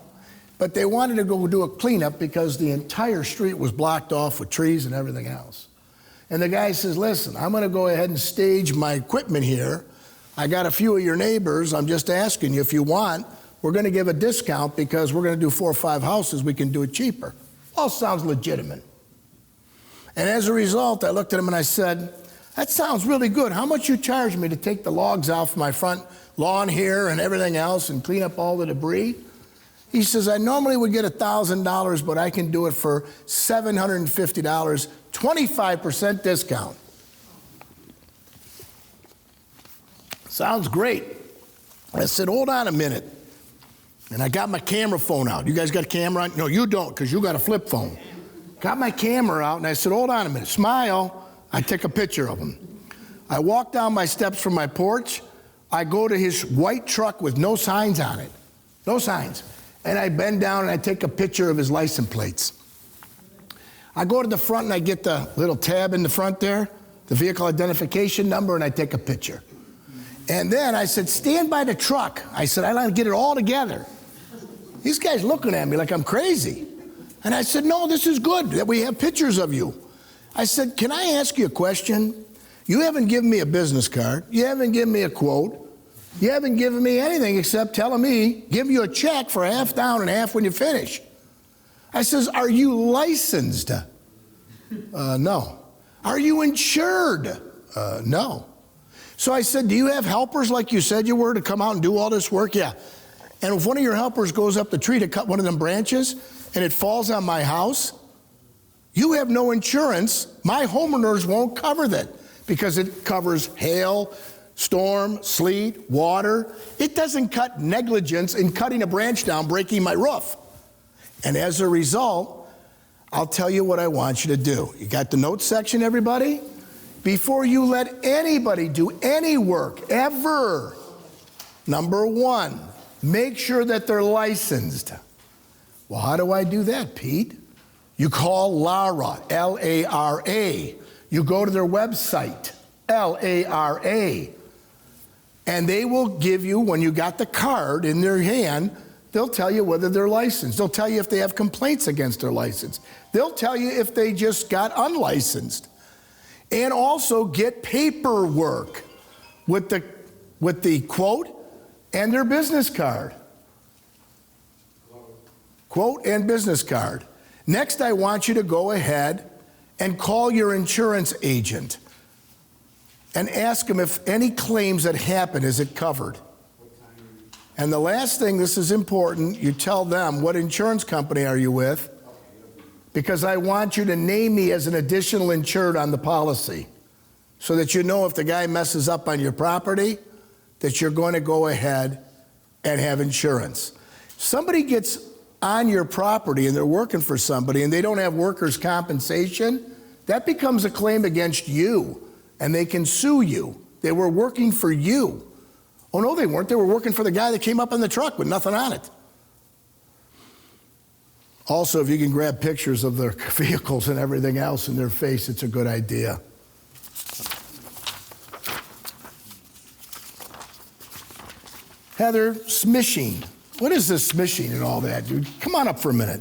S2: But they wanted to go do a cleanup because the entire street was blocked off with trees and everything else. And the guy says, listen, I'm going to go ahead and stage my equipment here. I got a few of your neighbors. I'm just asking you if you want. We're going to give a discount because we're going to do 4 or 5 houses. We can do it cheaper. All sounds legitimate. And as a result, I looked at him and I said, that sounds really good. How much you charge me to take the logs off my front lawn here and everything else and clean up all the debris? He says, I normally would get $1,000, but I can do it for $750, 25% discount. Sounds great. I said, hold on a minute. And I got my camera phone out. You guys got a camera on? No, you don't, because you got a flip phone. Got my camera out, and I said, hold on a minute. Smile. I take a picture of him. I walk down my steps from my porch. I go to his white truck with no signs on it. No signs. And I bend down, and I take a picture of his license plates. I go to the front, and I get the little tab in the front there, the vehicle identification number, and I take a picture. And then I said, stand by the truck. I said, I want to get it all together. These guys looking at me like I'm crazy. And I said, no, this is good that we have pictures of you. I said, can I ask you a question? You haven't given me a business card. You haven't given me a quote. You haven't given me anything except telling me, give you a check for half down and half when you finish. I says, are you licensed? No. Are you insured? No. So I said, do you have helpers like you said you were to come out and do all this work? Yeah. And if one of your helpers goes up the tree to cut one of them branches and it falls on my house, you have no insurance. My homeowners won't cover that because it covers hail, storm, sleet, water. It doesn't cut negligence in cutting a branch down, breaking my roof. And as a result, I'll tell you what I want you to do. You got the notes section, everybody? Before you let anybody do any work, ever, number one, make sure that they're licensed. Well, how do I do that, Pete? You call LARA, L-A-R-A. You go to their website, L-A-R-A. And they will give you, when you got the card in their hand, they'll tell you whether they're licensed. They'll tell you if they have complaints against their license. They'll tell you if they just got unlicensed. And also get paperwork with the quote and their business card. Quote and business card. Next, I want you to go ahead and call your insurance agent and ask them if any claims that happen, is it covered? And the last thing, this is important, you tell them what insurance company are you with, because I want you to name me as an additional insured on the policy so that you know if the guy messes up on your property, that you're going to go ahead and have insurance. Somebody gets on your property and they're working for somebody and they don't have workers' compensation, that becomes a claim against you and they can sue you. They were working for you. Oh, no, they weren't. They were working for the guy that came up in the truck with nothing on it. Also, if you can grab pictures of their vehicles and everything else in their face, it's a good idea. Heather, smishing. What is this smishing and all that, dude? Come on up for a minute.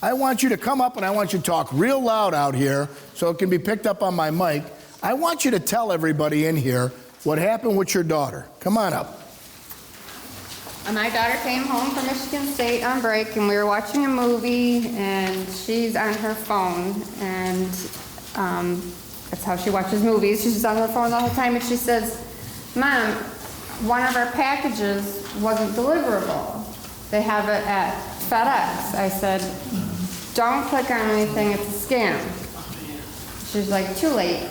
S2: I want you to come up and I want you to talk real loud out here so it can be picked up on my mic. I want you to tell everybody in here what happened with your daughter. Come on up.
S3: My daughter came home from Michigan State on break, and we were watching a movie, and she's on her phone, and that's how she watches movies. She's on her phone the whole time, and she says, Mom, one of our packages wasn't deliverable. They have it at FedEx. I said, don't click on anything, it's a scam. She's like, too late.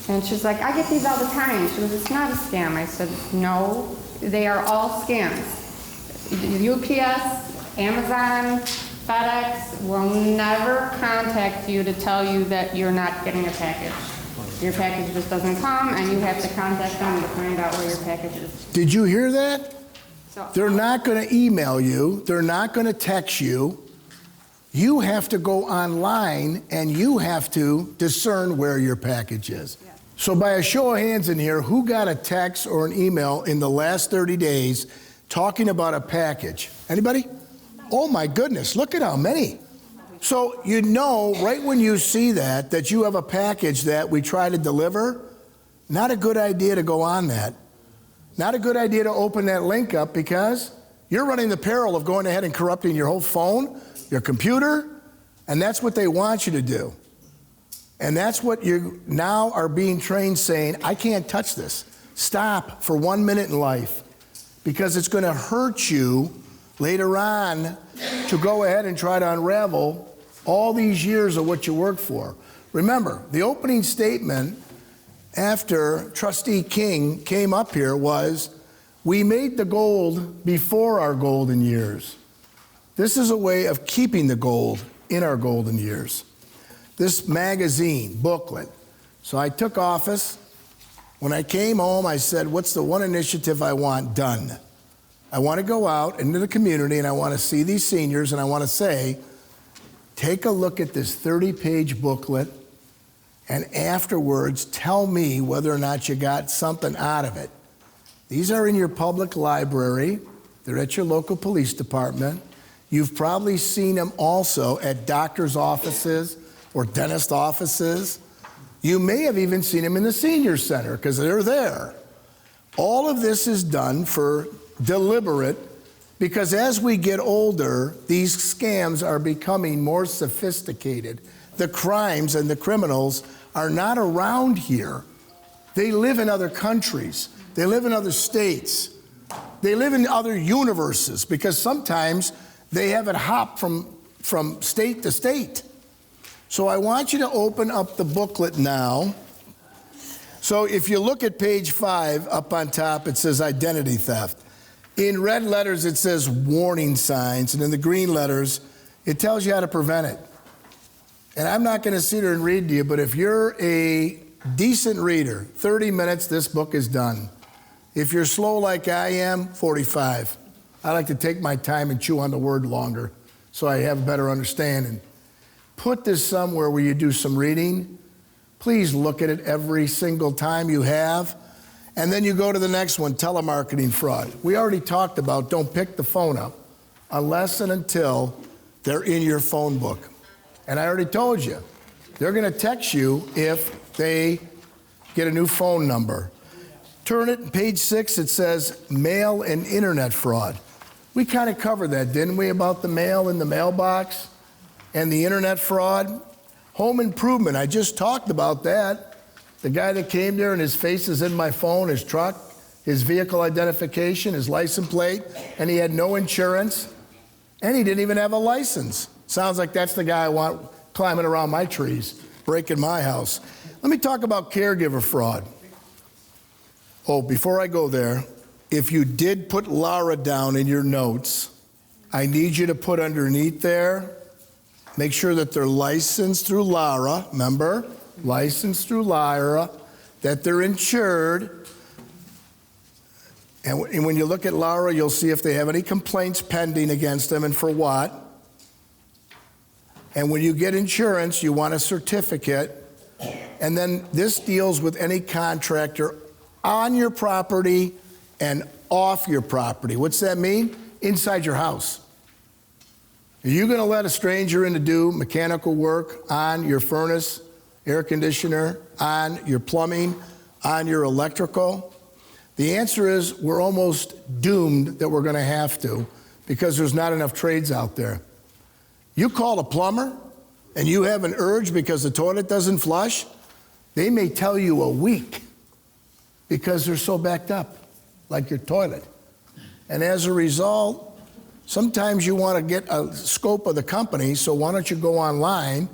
S3: And she's like, I get these all the time. She goes, it's not a scam. I said, no, they are all scams. UPS, Amazon, FedEx will never contact you to tell you that you're not getting a package. Your package just doesn't come, and you have to contact them to find out where your package is.
S2: Did you hear that?
S3: So,
S2: They're not going to email you. They're not going to text you. You have to go online, and you have to discern where your package is.
S3: Yeah.
S2: So by a show of hands in here, who got a text or an email in the last 30 days talking about a package? Anybody? Oh my goodness, look at how many. So you know right when you see that you have a package that we try to deliver, not a good idea to go on that. Not a good idea to open that link up because you're running the peril of going ahead and corrupting your whole phone, your computer, and that's what they want you to do. And that's what you now are being trained saying, I can't touch this. Stop for 1 minute in life because it's going to hurt you later on to go ahead and try to unravel all these years of what you worked for. Remember, the opening statement after Trustee King came up here was, we made the gold before our golden years. This is a way of keeping the gold in our golden years. This magazine, booklet. So I took office. When I came home, I said, what's the one initiative I want done? I want to go out into the community and I want to see these seniors and I want to say, take a look at this 30-page booklet and afterwards tell me whether or not you got something out of it. These are in your public library. They're at your local police department. You've probably seen them also at doctor's offices or dentist offices You may have even seen them in the senior center because they're there. All of this is done for deliberate, because as we get older, these scams are becoming more sophisticated. The crimes and the criminals are not around here. They live in other countries. They live in other states. They live in other universes, because sometimes they have it hop from state to state. So I want you to open up the booklet now. So if you look at page 5, up on top, it says identity theft. In red letters, it says warning signs, and in the green letters, it tells you how to prevent it. And I'm not going to sit here and read to you, but if you're a decent reader, 30 minutes, this book is done. If you're slow like I am, 45. I like to take my time and chew on the word longer so I have a better understanding. Put this somewhere where you do some reading. Please look at it every single time you have. And then you go to the next one, telemarketing fraud. We already talked about don't pick the phone up unless and until they're in your phone book. And I already told you, they're going to text you if they get a new phone number. Turn it, page 6, it says mail and internet fraud. We kind of covered that, didn't we, about the mail in the mailbox and the internet fraud? Home improvement, I just talked about that. The guy that came there and his face is in my phone, his truck, his vehicle identification, his license plate, and he had no insurance, and he didn't even have a license. Sounds like that's the guy I want climbing around my trees, breaking my house. Let me talk about caregiver fraud. Oh, before I go there, if you did put Lara down in your notes, I need you to put underneath there, make sure that they're licensed through Lara, remember? Licensed through Lara, that they're insured. And when you look at Lara, you'll see if they have any complaints pending against them and for what. And when you get insurance, you want a certificate. And then this deals with any contractor on your property and off your property. What's that mean? Inside your house. Are you going to let a stranger in to do mechanical work on your furnace, air conditioner, on your plumbing, on your electrical? The answer is we're almost doomed that we're going to have to, because there's not enough trades out there. You call a plumber and you have an urge because the toilet doesn't flush, they may tell you a week because they're so backed up, like your toilet. And as a result, sometimes you want to get a scope of the company, so why don't you go online,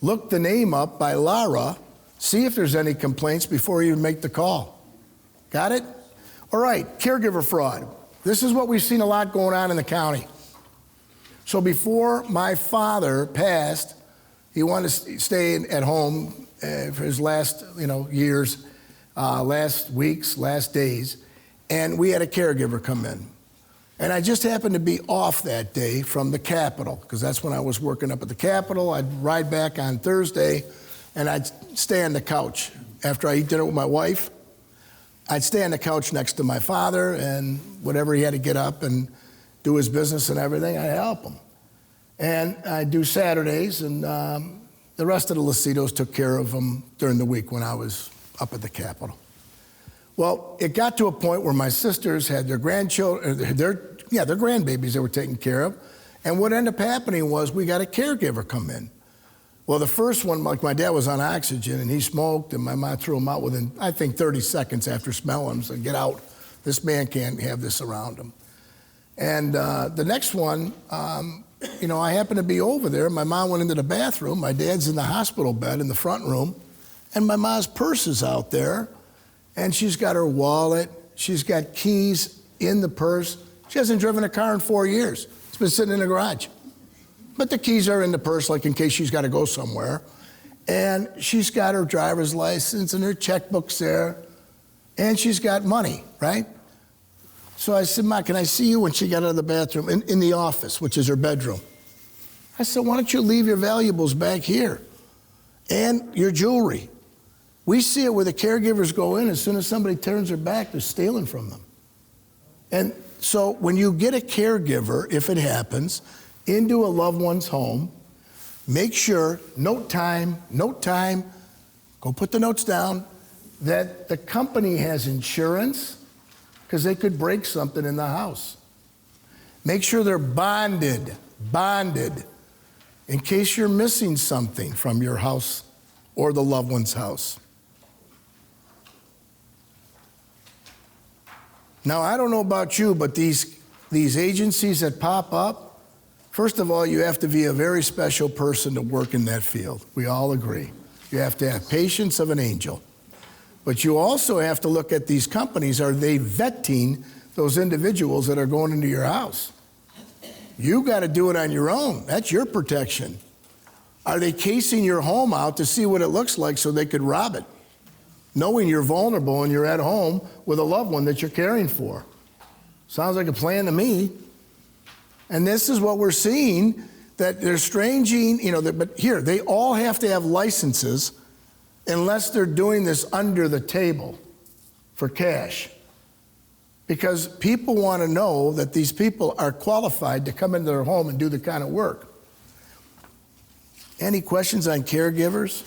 S2: look the name up by Lara, see if there's any complaints before you make the call. Got it? All right, caregiver fraud. This is what we've seen a lot going on in the county. So before my father passed, he wanted to stay at home for his last years, last weeks, last days, and we had a caregiver come in. And I just happened to be off that day from the Capitol, because that's when I was working up at the Capitol. I'd ride back on Thursday, and I'd stay on the couch. After I eat dinner with my wife, I'd stay on the couch next to my father, and whatever he had to get up and do his business and everything, I'd help him. And I'd do Saturdays, and the rest of the Lucidos took care of him during the week when I was up at the Capitol. Well, it got to a point where my sisters had their grandchildren, their grandbabies they were taking care of. And what ended up happening was we got a caregiver come in. Well, the first one, like my dad was on oxygen and he smoked, and my mom threw him out within, I think, 30 seconds after smelling him. Said, "Get out. This man can't have this around him." And the next one, I happened to be over there. My mom went into the bathroom. My dad's in the hospital bed in the front room. And my mom's purse is out there. And she's got her wallet. She's got keys in the purse. She hasn't driven a car in 4 years. It's been sitting in the garage. But the keys are in the purse, like in case she's got to go somewhere. And she's got her driver's license and her checkbook's there. And she's got money, right? So I said, "Ma, can I see you?" When she got out of the bathroom, in the office, which is her bedroom. I said, "Why don't you leave your valuables back here? And your jewelry." We see it where the caregivers go in. As soon as somebody turns their back, they're stealing from them. And so when you get a caregiver, if it happens, into a loved one's home, make sure, note time, go put the notes down, that the company has insurance because they could break something in the house. Make sure they're bonded, in case you're missing something from your house or the loved one's house. Now, I don't know about you, but these agencies that pop up, first of all, you have to be a very special person to work in that field. We all agree. You have to have patience of an angel. But you also have to look at these companies. Are they vetting those individuals that are going into your house? You got to do it on your own. That's your protection. Are they casing your home out to see what it looks like so they could rob it, knowing you're vulnerable and you're at home with a loved one that you're caring for? Sounds like a plan to me. And this is what we're seeing, that they're stranging, but here, they all have to have licenses unless they're doing this under the table for cash. Because people want to know that these people are qualified to come into their home and do the kind of work. Any questions on caregivers?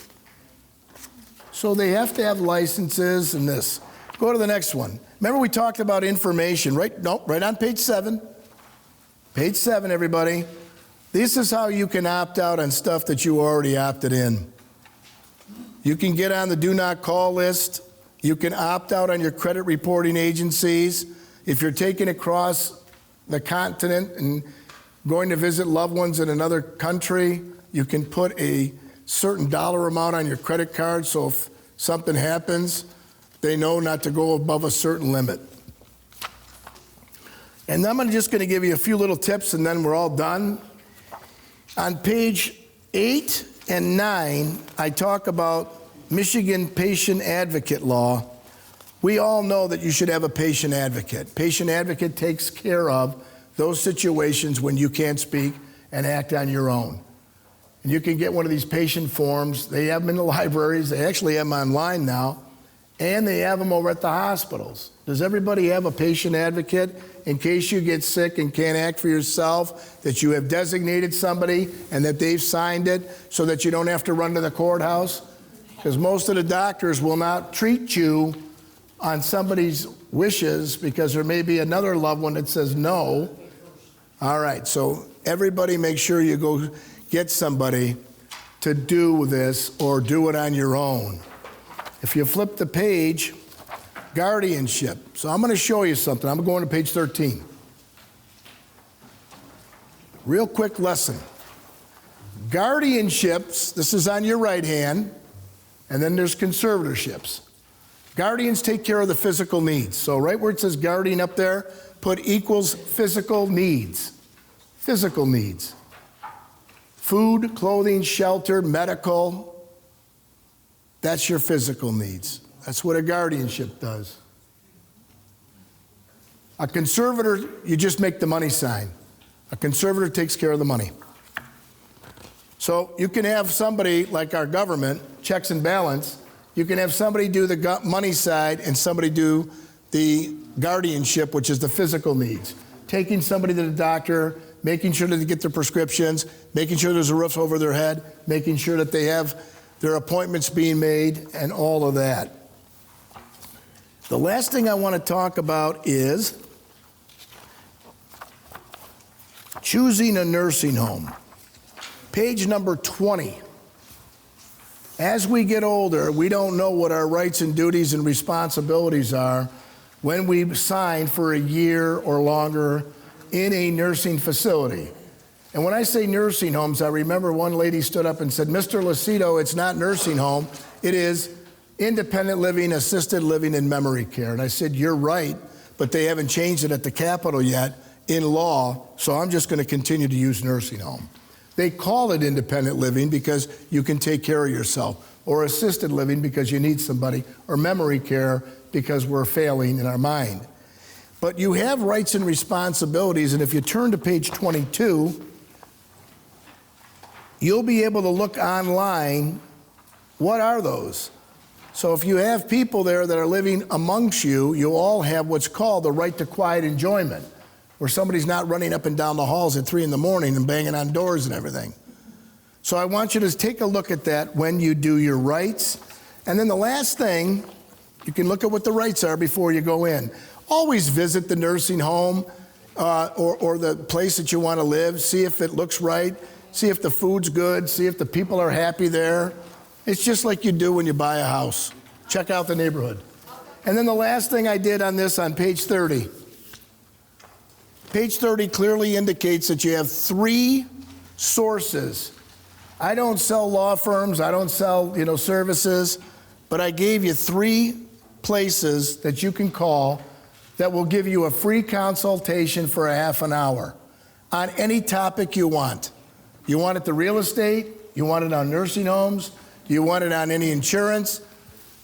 S2: So they have to have licenses and this. Go to the next one. Remember we talked about information, right? No, right on page 7. Page 7, everybody. This is how you can opt out on stuff that you already opted in. You can get on the do not call list. You can opt out on your credit reporting agencies. If you're taking across the continent and going to visit loved ones in another country, you can put a certain dollar amount on your credit card, so if something happens, they know not to go above a certain limit. And I'm just going to give you a few little tips and then we're all done. On page 8 and 9, I talk about Michigan patient advocate law. We all know that you should have a patient advocate. Patient advocate takes care of those situations when you can't speak and act on your own. And you can get one of these patient forms. They have them in the libraries. They actually have them online now. And they have them over at the hospitals. Does everybody have a patient advocate in case you get sick and can't act for yourself, that you have designated somebody and that they've signed it so that you don't have to run to the courthouse? Because most of the doctors will not treat you on somebody's wishes because there may be another loved one that says no. All right, so everybody make sure you go get somebody to do this or do it on your own. If you flip the page, guardianship. So I'm going to show you something. I'm going to page 13. Real quick lesson. Guardianships, this is on your right hand, and then there's conservatorships. Guardians take care of the physical needs. So right where it says guardian up there, put equals physical needs. Physical needs. Food, clothing, shelter, medical. That's your physical needs. That's what a guardianship does. A conservator, you just make the money sign. A conservator takes care of the money. So you can have somebody like our government, checks and balance, you can have somebody do the money side and somebody do the guardianship, which is the physical needs. Taking somebody to the doctor, making sure that they get their prescriptions, making sure there's a roof over their head, making sure that they have their appointments being made, and all of that. The last thing I want to talk about is choosing a nursing home. Page number 20. As we get older, we don't know what our rights and duties and responsibilities are when we sign for a year or longer in a nursing facility. And when I say nursing homes, I remember one lady stood up and said, Mr. Lucido, it's not nursing home, it is independent living, assisted living, and memory care. And I said, you're right, but they haven't changed it at the Capitol yet in law, so I'm just going to continue to use nursing home. They call it independent living because you can take care of yourself, or assisted living because you need somebody, or memory care because we're failing in our mind. But you have rights and responsibilities, and if you turn to page 22, you'll be able to look online, what are those? So if you have people there that are living amongst you, you all have what's called the right to quiet enjoyment, where somebody's not running up and down the halls at 3 in the morning and banging on doors and everything. So I want you to take a look at that when you do your rights And then the last thing, you can look at what the rights are before you go in. Always visit the nursing home or the place that you want to live. See if it looks right. See if the food's good. See if the people are happy there. It's just like you do when you buy a house. Check out the neighborhood. And then the last thing I did on this on page 30. Page 30 clearly indicates that you have 3 sources. I don't sell law firms. I don't sell, services. But I gave you 3 places that you can call that will give you a free consultation for a half an hour on any topic you want. You want it the real estate? You want it on nursing homes? You want it on any insurance?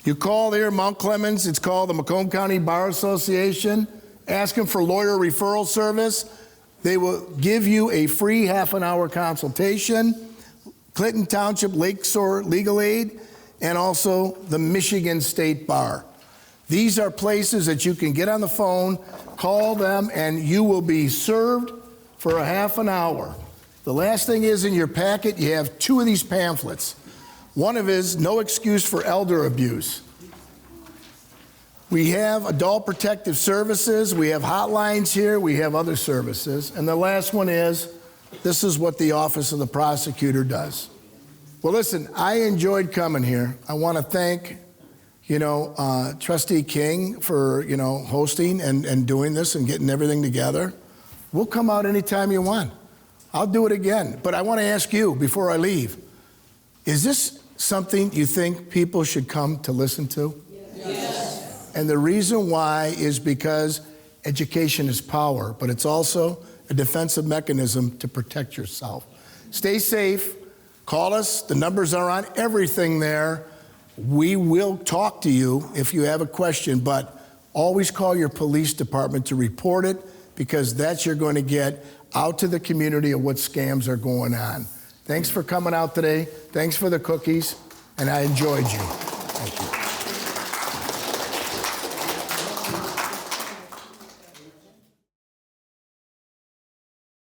S2: You call there, Mount Clemens, it's called the Macomb County Bar Association. Ask them for lawyer referral service. They will give you a free half an hour consultation. Clinton Township Lakeshore Legal Aid, and also the Michigan State Bar. These are places that you can get on the phone, call them, and you will be served for a half an hour. The last thing is in your packet, you have 2 of these pamphlets. One of is No Excuse for Elder Abuse. We have adult protective services, we have hotlines here, we have other services. And the last one is, this is what the Office of the Prosecutor does. Well, listen, I enjoyed coming here. I want to thank, Trustee King for, hosting and doing this and getting everything together. We'll come out anytime you want. I'll do it again. But I want to ask you before I leave, is this something you think people should come to listen to? Yes. And the reason why is because education is power, but it's also a defensive mechanism to protect yourself. Stay safe. Call us. The numbers are on everything there. We will talk to you if you have a question, but always call your police department to report it, because that's you're going to get out to the community of what scams are going on. Thanks for coming out today. Thanks for the cookies, and I enjoyed you.